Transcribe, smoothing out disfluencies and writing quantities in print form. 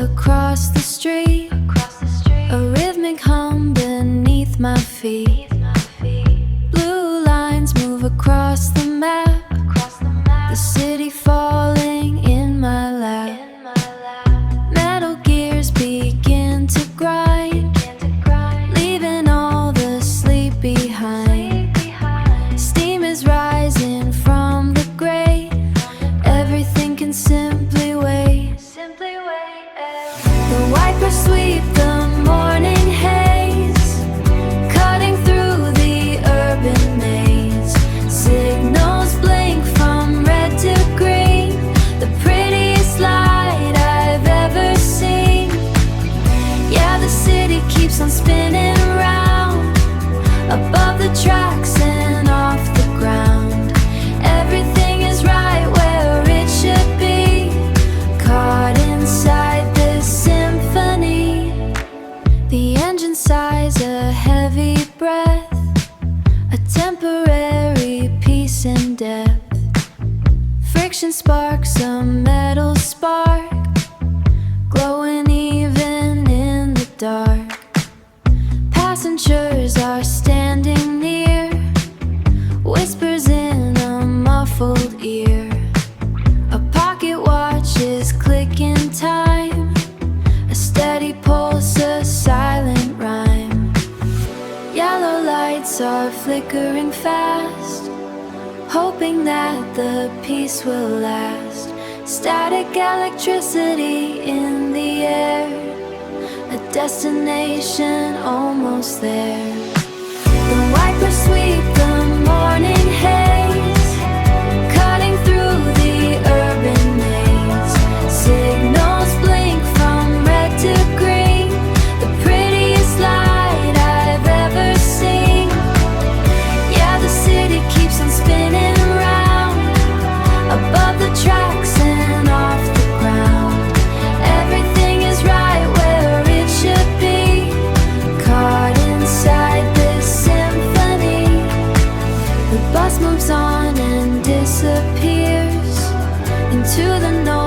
across the street, a rhythmic hum beneath my feet. Blue lines move across the map, the city falling in my lap. Metal gears begin to grind, leaving all the sleep behind. Steam is rising from the grate, everything can simply wait. The wipers sweep the morning haze, cutting through the urban maze. Signals blink from red to green, the prettiest light I've ever seen. Yeah, the city keeps on spinning round, above the tracks and off the ground. Everything is right where it should be, caught inside this symphony. The engine sighs a heavy breath, a temporary peace and depth. Friction sparks a metal spark, glowing even in the dark. Passengers are standing near, whispers in a muffled ear. A pocket watch is clicking time, a steady pulse, a silent rhyme. Yellow lights are flickering fast, hoping that the peace will last. Static electricity in the air, a destination almost there. The wipers sweep the morning haze, cutting through the urban maze. Signals blink from red to green, the prettiest light I've ever seen. Yeah, the city keeps on spinning round, above the tracks and off the ground. Everything is right where it should be, caught inside this symphony. The bus moves on and disappears into the noise.